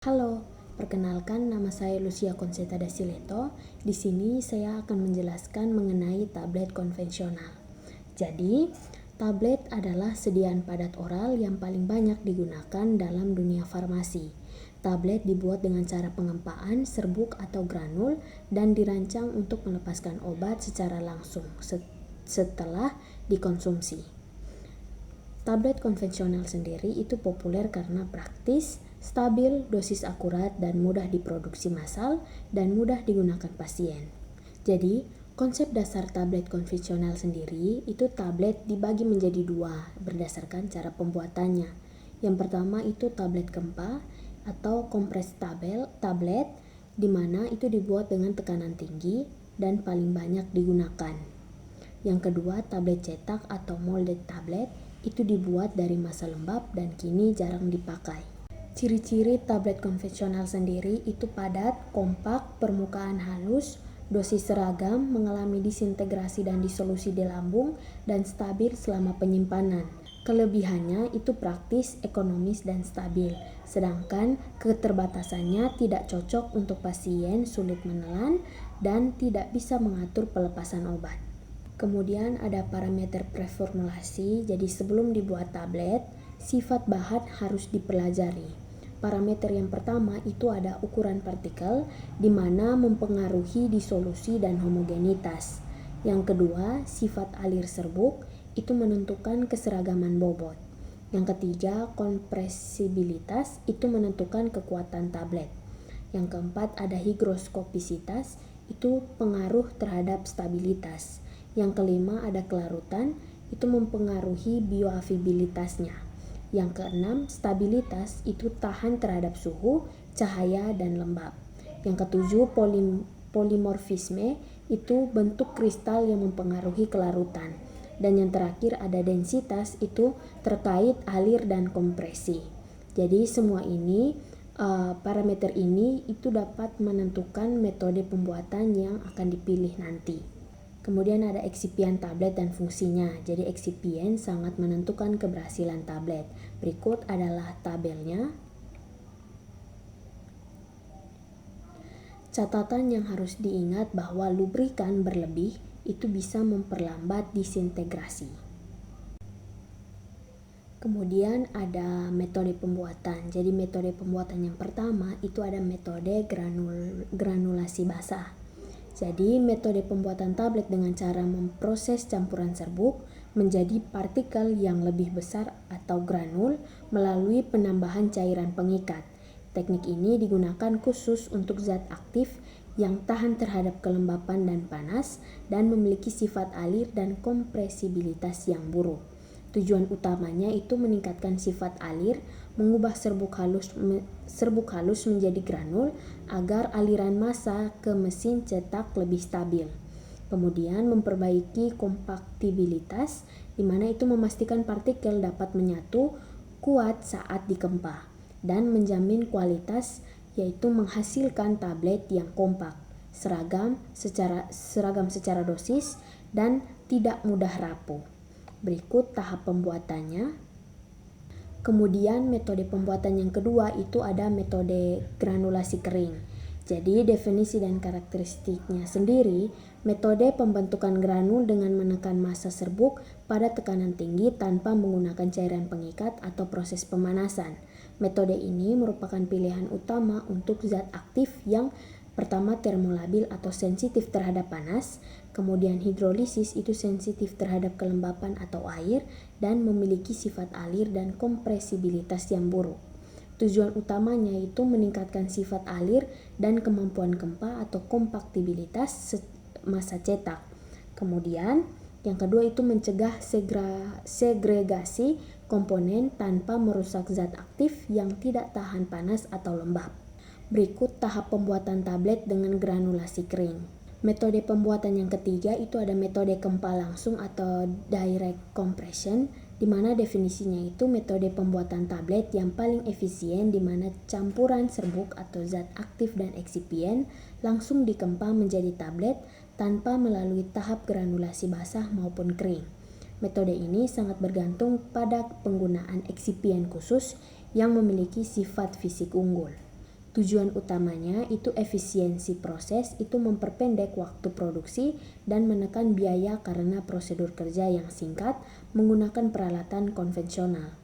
Halo, perkenalkan nama saya Lucia Conceta da Sileto. Di sini saya akan menjelaskan mengenai tablet konvensional. Jadi, tablet adalah sediaan padat oral yang paling banyak digunakan dalam dunia farmasi. Tablet dibuat dengan cara pengempaan, serbuk atau granul dan dirancang untuk melepaskan obat secara langsung setelah dikonsumsi. Tablet konvensional sendiri itu populer karena praktis, stabil, dosis akurat, dan mudah diproduksi massal dan mudah digunakan pasien. Jadi, konsep dasar tablet konvensional sendiri itu tablet dibagi menjadi dua berdasarkan cara pembuatannya. Yang pertama itu tablet Gempa atau kompres tablet di mana itu dibuat dengan tekanan tinggi dan paling banyak digunakan. Yang kedua, tablet cetak atau molded tablet itu dibuat dari massa lembab dan kini jarang dipakai. Ciri-ciri tablet konvensional sendiri itu padat, kompak, permukaan halus, dosis seragam, mengalami disintegrasi dan disolusi di lambung, dan stabil selama penyimpanan. Kelebihannya itu praktis, ekonomis, dan stabil. Sedangkan keterbatasannya tidak cocok untuk pasien sulit menelan dan tidak bisa mengatur pelepasan obat. Kemudian ada parameter preformulasi, jadi sebelum dibuat tablet, sifat bahan harus dipelajari. Parameter yang pertama itu ada ukuran partikel, di mana mempengaruhi disolusi dan homogenitas. Yang kedua, sifat alir serbuk, itu menentukan keseragaman bobot. Yang ketiga, kompresibilitas, itu menentukan kekuatan tablet. Yang keempat, ada higroskopisitas, itu pengaruh terhadap stabilitas. Yang kelima ada kelarutan, itu mempengaruhi bioavailabilitasnya. Yang keenam, stabilitas, itu tahan terhadap suhu, cahaya, dan lembab. Yang ketujuh, polimorfisme, itu bentuk kristal yang mempengaruhi kelarutan. Dan yang terakhir ada densitas, itu terkait alir dan kompresi. Jadi semua ini, parameter ini itu dapat menentukan metode pembuatan yang akan dipilih nanti. Kemudian ada eksipien tablet dan fungsinya. Jadi eksipien sangat menentukan keberhasilan tablet. Berikut adalah tabelnya. Catatan yang harus diingat bahwa lubrikan berlebih itu bisa memperlambat disintegrasi. Kemudian ada metode pembuatan. Jadi metode pembuatan yang pertama itu ada metode granulasi basah. Jadi metode pembuatan tablet dengan cara memproses campuran serbuk menjadi partikel yang lebih besar atau granul melalui penambahan cairan pengikat. Teknik ini digunakan khusus untuk zat aktif yang tahan terhadap kelembapan dan panas dan memiliki sifat alir dan kompresibilitas yang buruk. Tujuan utamanya itu meningkatkan sifat alir, mengubah serbuk halus menjadi granul agar aliran massa ke mesin cetak lebih stabil. Kemudian memperbaiki kompaktibilitas, di mana itu memastikan partikel dapat menyatu kuat saat dikempa dan menjamin kualitas, yaitu menghasilkan tablet yang kompak, seragam secara dosis dan tidak mudah rapuh. Berikut tahap pembuatannya. Kemudian metode pembuatan yang kedua itu ada metode granulasi kering. Jadi definisi dan karakteristiknya sendiri, metode pembentukan granul dengan menekan massa serbuk pada tekanan tinggi tanpa menggunakan cairan pengikat atau proses pemanasan. Metode ini merupakan pilihan utama untuk zat aktif yang pertama termolabil atau sensitif terhadap panas, kemudian hidrolisis itu sensitif terhadap kelembapan atau air dan memiliki sifat alir dan kompresibilitas yang buruk. Tujuan utamanya itu meningkatkan sifat alir dan kemampuan gempa atau kompaktibilitas massa cetak. Kemudian yang kedua itu mencegah segregasi komponen tanpa merusak zat aktif yang tidak tahan panas atau lembab. Berikut tahap pembuatan tablet dengan granulasi kering. Metode pembuatan yang ketiga itu ada metode gempa langsung atau direct compression, di mana definisinya itu metode pembuatan tablet yang paling efisien di mana campuran serbuk atau zat aktif dan eksipien langsung dikempa menjadi tablet tanpa melalui tahap granulasi basah maupun kering. Metode ini sangat bergantung pada penggunaan eksipien khusus yang memiliki sifat fisik unggul. Tujuan utamanya itu efisiensi proses, itu memperpendek waktu produksi dan menekan biaya karena prosedur kerja yang singkat menggunakan peralatan konvensional.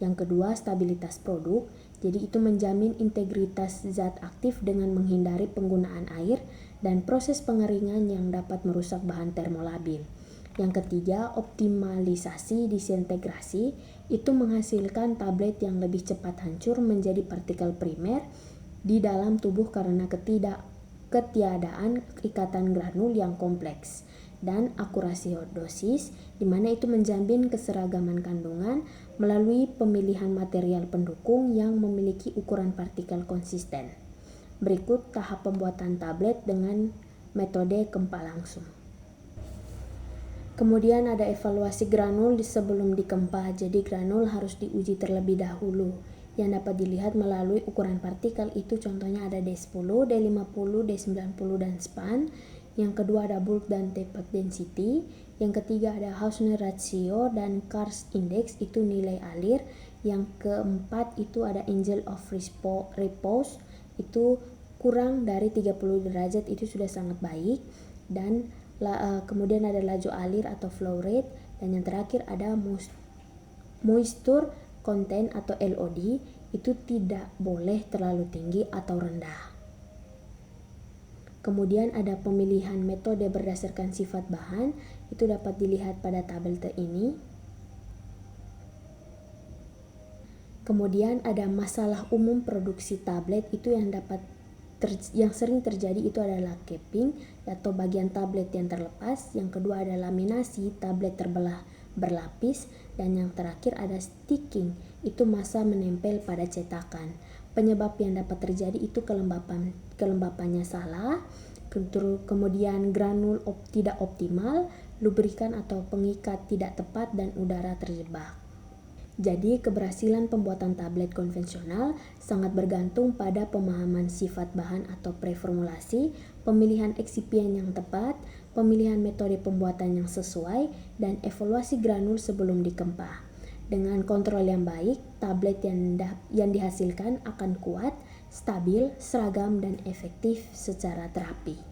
Yang kedua, stabilitas produk. Jadi itu menjamin integritas zat aktif dengan menghindari penggunaan air dan proses pengeringan yang dapat merusak bahan termolabil. Yang ketiga, optimalisasi disintegrasi, itu menghasilkan tablet yang lebih cepat hancur menjadi partikel primer di dalam tubuh karena ketiadaan ikatan granul yang kompleks. Dan akurasi dosis, di mana itu menjamin keseragaman kandungan melalui pemilihan material pendukung yang memiliki ukuran partikel konsisten. Berikut tahap pembuatan tablet dengan metode Kempa langsung. Kemudian ada evaluasi granul sebelum dikempa. Jadi granul harus diuji terlebih dahulu. Yang dapat dilihat melalui ukuran partikel itu contohnya ada D10, D50, D90 dan span. Yang kedua ada bulk dan tapered density. Yang ketiga ada Hausner ratio dan Karst index, itu nilai alir. Yang keempat itu ada angle of repose, itu kurang dari 30 derajat, itu sudah sangat baik. Dan kemudian ada laju alir atau flow rate. Dan yang terakhir ada moisture content atau LOD, itu tidak boleh terlalu tinggi atau rendah. Kemudian ada pemilihan metode berdasarkan sifat bahan, itu dapat dilihat pada tabel ini. Kemudian ada masalah umum produksi tablet, itu yang sering terjadi itu adalah capping atau bagian tablet yang terlepas. Yang kedua ada laminasi, tablet terbelah berlapis. Dan yang terakhir ada sticking, itu massa menempel pada cetakan. Penyebab yang dapat terjadi itu kelembapannya salah, kemudian granul tidak optimal, lubrikan atau pengikat tidak tepat, dan udara terjebak. Jadi keberhasilan pembuatan tablet konvensional sangat bergantung pada pemahaman sifat bahan atau preformulasi, pemilihan eksipien yang tepat, pemilihan metode pembuatan yang sesuai, dan evaluasi granul sebelum dikempa. Dengan kontrol yang baik, tablet yang dihasilkan akan kuat, stabil, seragam, dan efektif secara terapi.